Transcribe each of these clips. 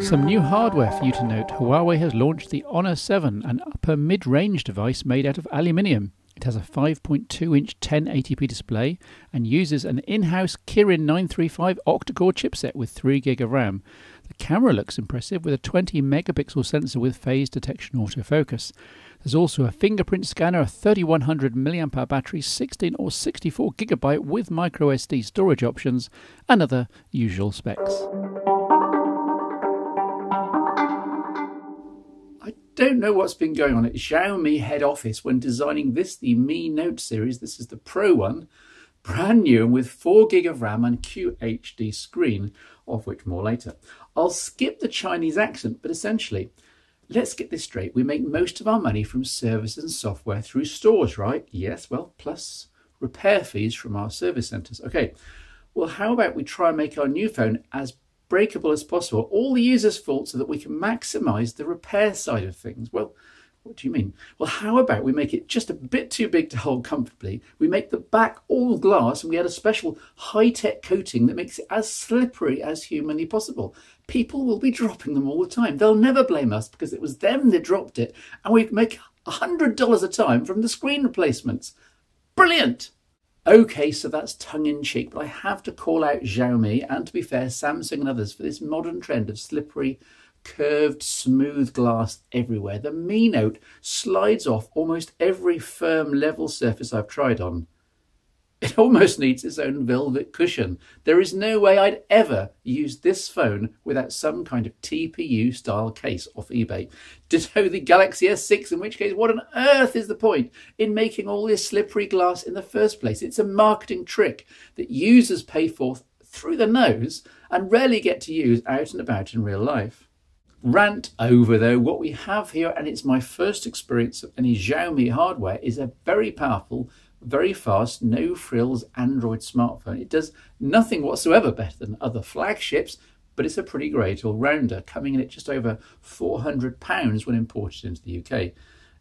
Some new hardware for you to note. Huawei has launched the Honor 7, an upper mid-range device made out of aluminium. It has a 5.2-inch 1080p display and uses an in-house Kirin 935 octa-core chipset with 3GB of RAM. The camera looks impressive with a 20-megapixel sensor with phase detection autofocus. There's also a fingerprint scanner, a 3100 mAh battery, 16 or 64GB with microSD storage options, and other usual specs. I don't know what's been going on at Xiaomi head office when designing the Mi Note series. This is the Pro one, brand new and with 4GB of RAM and QHD screen, of which more later. I'll skip the Chinese accent, but essentially, let's get this straight. We make most of our money from services and software through stores, right? Yes, well, plus repair fees from our service centres. Okay, well, how about we try and make our new phone as breakable as possible, all the user's fault, so that we can maximise the repair side of things? Well, what do you mean? Well, how about we make it just a bit too big to hold comfortably? We make the back all glass and we add a special high-tech coating that makes it as slippery as humanly possible. People will be dropping them all the time. They'll never blame us because it was them that dropped it, and we make $100 a time from the screen replacements. Brilliant! Okay, so that's tongue-in-cheek, but I have to call out Xiaomi and, to be fair, Samsung and others for this modern trend of slippery, curved, smooth glass everywhere. The Mi Note slides off almost every firm, level surface I've tried on. It almost needs its own velvet cushion. There is no way I'd ever use this phone without some kind of TPU-style case off eBay. Ditto the Galaxy S6, in which case, what on earth is the point in making all this slippery glass in the first place? It's a marketing trick that users pay for through the nose and rarely get to use out and about in real life. Rant over though. What we have here, and it's my first experience of any Xiaomi hardware, is a very powerful, very fast, no frills Android smartphone. It does nothing whatsoever better than other flagships, but it's a pretty great all-rounder, coming in at just over £400 when imported into the UK.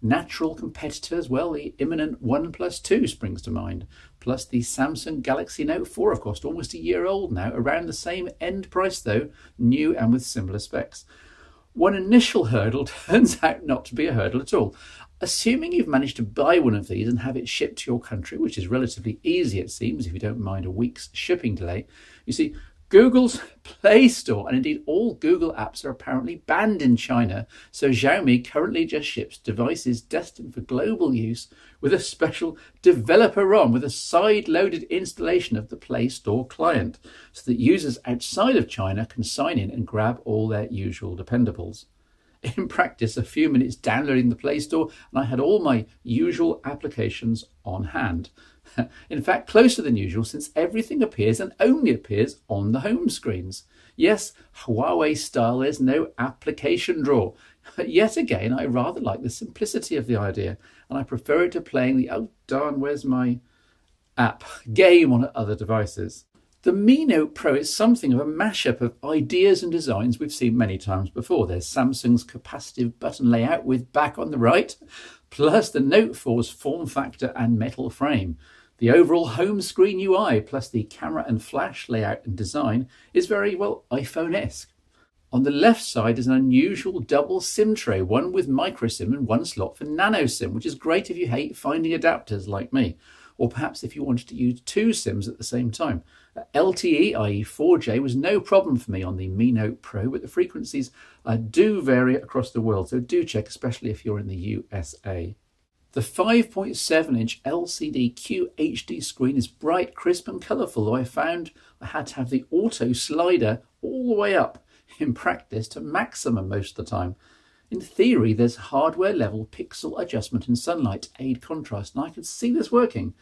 Natural competitors, well, the imminent OnePlus 2 springs to mind, plus the Samsung Galaxy Note 4, of course, almost a year old now, around the same end price though, new and with similar specs. One initial hurdle turns out not to be a hurdle at all. Assuming you've managed to buy one of these and have it shipped to your country, which is relatively easy it seems if you don't mind a week's shipping delay, you see, Google's Play Store and indeed all Google apps are apparently banned in China, so Xiaomi currently just ships devices destined for global use with a special developer ROM with a side-loaded installation of the Play Store client, so that users outside of China can sign in and grab all their usual dependables. In practice, a few minutes downloading the Play Store and I had all my usual applications on hand. In fact, closer than usual, since everything appears and only appears on the home screens. Yes, Huawei style, there's no application drawer. But yet again, I rather like the simplicity of the idea, and I prefer it to playing the, oh darn, where's my app, game on other devices. The Mi Note Pro is something of a mashup of ideas and designs we've seen many times before. There's Samsung's capacitive button layout with back on the right, plus the Note 4's form factor and metal frame. The overall home screen UI, plus the camera and flash layout and design, is very, well, iPhone-esque. On the left side is an unusual double SIM tray, one with micro SIM and one slot for nano SIM, which is great if you hate finding adapters like me, or perhaps if you wanted to use two SIMs at the same time. LTE, i.e. 4J, was no problem for me on the Mi Note Pro, but the frequencies do vary across the world, so do check, especially if you're in the USA. The 5.7-inch LCD QHD screen is bright, crisp and colourful, though I found I had to have the auto slider all the way up in practice to maximum most of the time. In theory, there's hardware-level pixel adjustment in sunlight to aid contrast, and I could see this working.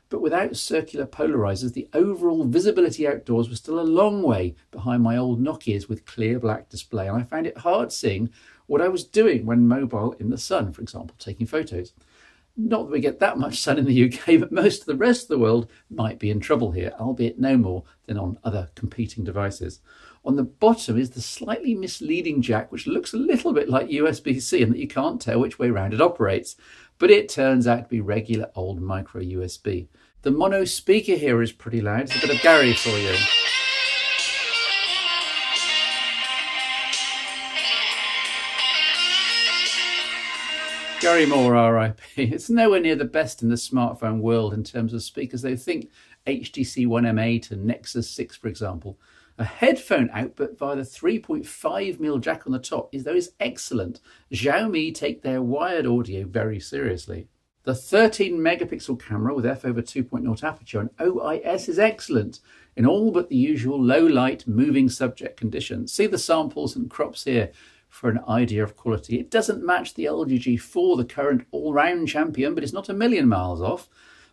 But without circular polarizers, the overall visibility outdoors was still a long way behind my old Nokias with clear black display, and I found it hard seeing what I was doing when mobile in the sun, for example, taking photos. Not that we get that much sun in the UK, but most of the rest of the world might be in trouble here, albeit no more than on other competing devices. On the bottom is the slightly misleading jack, which looks a little bit like USB-C and that you can't tell which way round it operates, but it turns out to be regular old micro USB. The mono speaker here is pretty loud. It's a bit of Gary for you. Gary Moore, RIP. It's nowhere near the best in the smartphone world in terms of speakers. They think HTC One M8 and Nexus 6, for example. A headphone output via the 3.5mm jack on the top is excellent. Xiaomi take their wired audio very seriously. The 13-megapixel camera with f over 2.0 aperture and OIS is excellent in all but the usual low-light, moving subject conditions. See the samples and crops here for an idea of quality. It doesn't match the LG G4, the current all-round champion, but it's not a million miles off.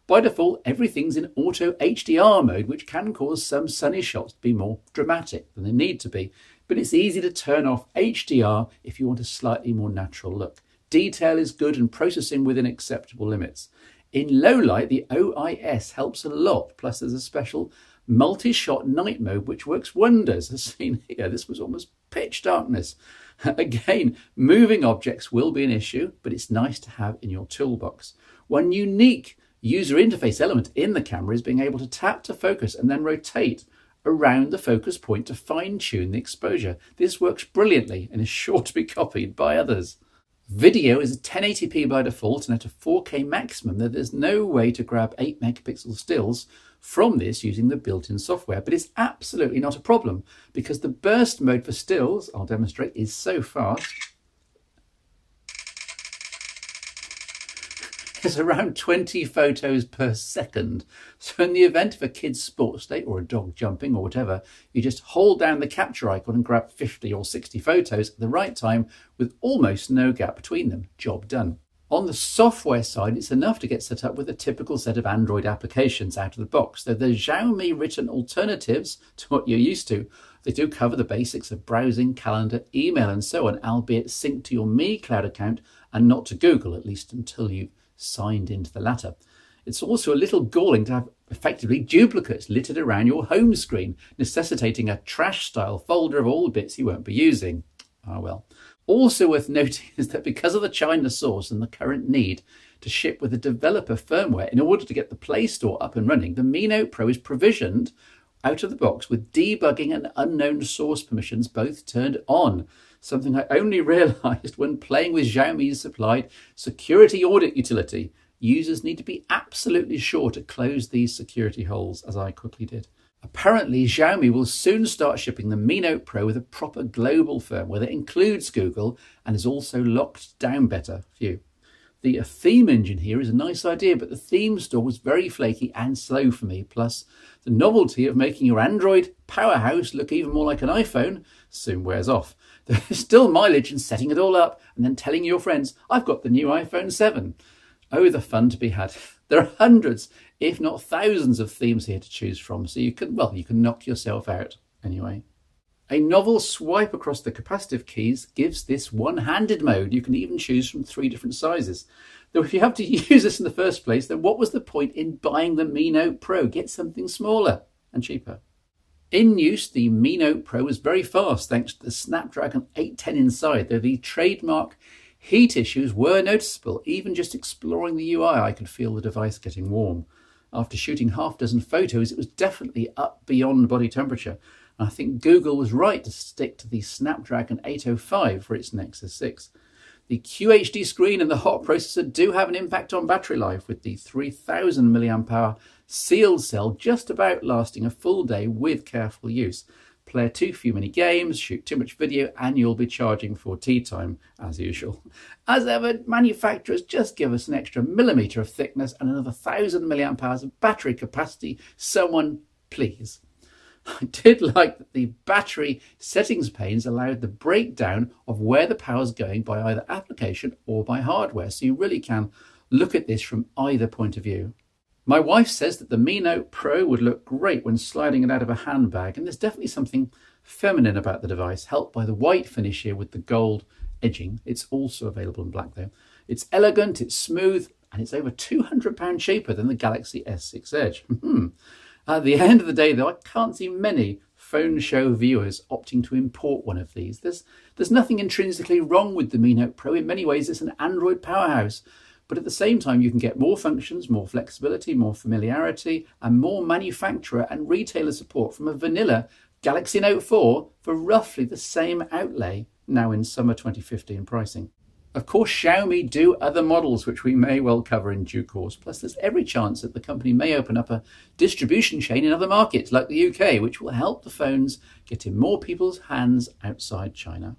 By default, everything's in auto HDR mode, which can cause some sunny shots to be more dramatic than they need to be. But it's easy to turn off HDR if you want a slightly more natural look. Detail is good and processing within acceptable limits. In low light, the OIS helps a lot, plus there's a special multi-shot night mode which works wonders. As seen here, this was almost pitch darkness. Again, moving objects will be an issue, but it's nice to have in your toolbox. One unique user interface element in the camera is being able to tap to focus and then rotate around the focus point to fine-tune the exposure. This works brilliantly and is sure to be copied by others. Video is 1080p by default and at a 4K maximum, though there's no way to grab 8-megapixel stills from this using the built-in software, but it's absolutely not a problem because the burst mode for stills, I'll demonstrate, is so fast. It's around 20 photos per second. So in the event of a kid's sports day or a dog jumping or whatever, you just hold down the capture icon and grab 50 or 60 photos at the right time with almost no gap between them. Job done. On the software side, it's enough to get set up with a typical set of Android applications out of the box. Though the Xiaomi written alternatives to what you're used to, they do cover the basics of browsing, calendar, email and so on, albeit synced to your Mi Cloud account and not to Google, at least until you've signed into the latter. It's also a little galling to have effectively duplicates littered around your home screen, necessitating a trash-style folder of all the bits you won't be using. Ah well. Also worth noting is that because of the China source and the current need to ship with the developer firmware in order to get the Play Store up and running, the Mi Note Pro is provisioned out of the box with debugging and unknown source permissions both turned on. Something I only realised when playing with Xiaomi's supplied security audit utility. Users need to be absolutely sure to close these security holes, as I quickly did. Apparently, Xiaomi will soon start shipping the Mi Note Pro with a proper global firmware that includes Google and is also locked down better. Phew. The theme engine here is a nice idea, but the theme store was very flaky and slow for me. Plus, the novelty of making your Android powerhouse look even more like an iPhone soon wears off. There's still mileage in setting it all up and then telling your friends, I've got the new iPhone 7. Oh, the fun to be had. There are hundreds, if not thousands of themes here to choose from, so you can knock yourself out anyway. A novel swipe across the capacitive keys gives this one-handed mode. You can even choose from 3 different sizes. Though if you have to use this in the first place, then what was the point in buying the Mi Note Pro? Get something smaller and cheaper. In use, the Mi Note Pro was very fast thanks to the Snapdragon 810 inside, though the trademark heat issues were noticeable. Even just exploring the UI, I could feel the device getting warm. After shooting half a dozen photos, it was definitely up beyond body temperature. And I think Google was right to stick to the Snapdragon 805 for its Nexus 6. The QHD screen and the hot processor do have an impact on battery life, with the 3000 mAh sealed cell just about lasting a full day with careful use. Play too few many games, shoot too much video, and you'll be charging for tea time, as usual. As ever, manufacturers just give us an extra millimetre of thickness and another 1000 mAh of battery capacity. Someone, please. I did like that the battery settings panes allowed the breakdown of where the power's going by either application or by hardware, so you really can look at this from either point of view. My wife says that the Mi Note Pro would look great when sliding it out of a handbag, and there's definitely something feminine about the device, helped by the white finish here with the gold edging. It's also available in black though. It's elegant, it's smooth, and it's over £200 cheaper than the Galaxy S6 Edge. At the end of the day though, I can't see many phone show viewers opting to import one of these. There's nothing intrinsically wrong with the Mi Note Pro. In many ways, it's an Android powerhouse. But at the same time, you can get more functions, more flexibility, more familiarity, and more manufacturer and retailer support from a vanilla Galaxy Note 4 for roughly the same outlay, now in summer 2015 pricing. Of course, Xiaomi do other models, which we may well cover in due course. Plus, there's every chance that the company may open up a distribution chain in other markets, like the UK, which will help the phones get in more people's hands outside China.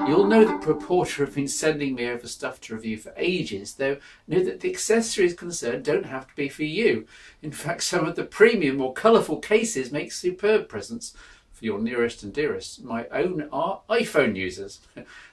You'll know that Proporta have been sending me over stuff to review for ages, though know that the accessories concerned don't have to be for you. In fact, some of the premium or colourful cases make superb presents for your nearest and dearest. My own are iPhone users.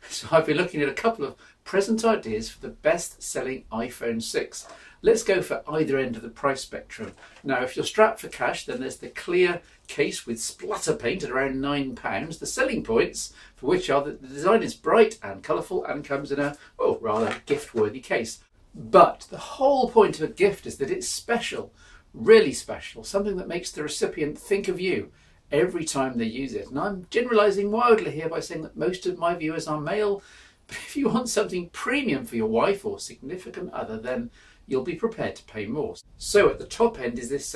So I've been looking at a couple of present ideas for the best-selling iPhone 6. Let's go for either end of the price spectrum. Now, if you're strapped for cash, then there's the clear case with splatter paint at around £9. The selling points for which are that the design is bright and colourful and comes in a, rather gift-worthy case. But the whole point of a gift is that it's special, really special, something that makes the recipient think of you every time they use it. And I'm generalising wildly here by saying that most of my viewers are male, but if you want something premium for your wife or significant other, then you'll be prepared to pay more. So at the top end is this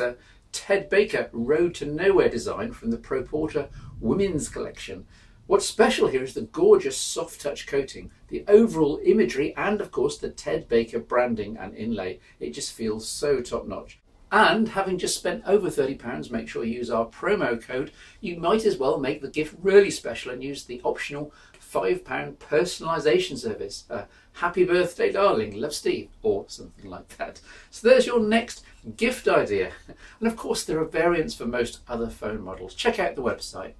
Ted Baker Road to Nowhere design from the Proporta Women's Collection. What's special here is the gorgeous soft touch coating, the overall imagery, and of course the Ted Baker branding and inlay. It just feels so top notch. And having just spent over £30, make sure you use our promo code. You might as well make the gift really special and use the optional £5 personalisation service. Happy birthday, darling, love Steve, or something like that. So there's your next gift idea. And of course, there are variants for most other phone models. Check out the website.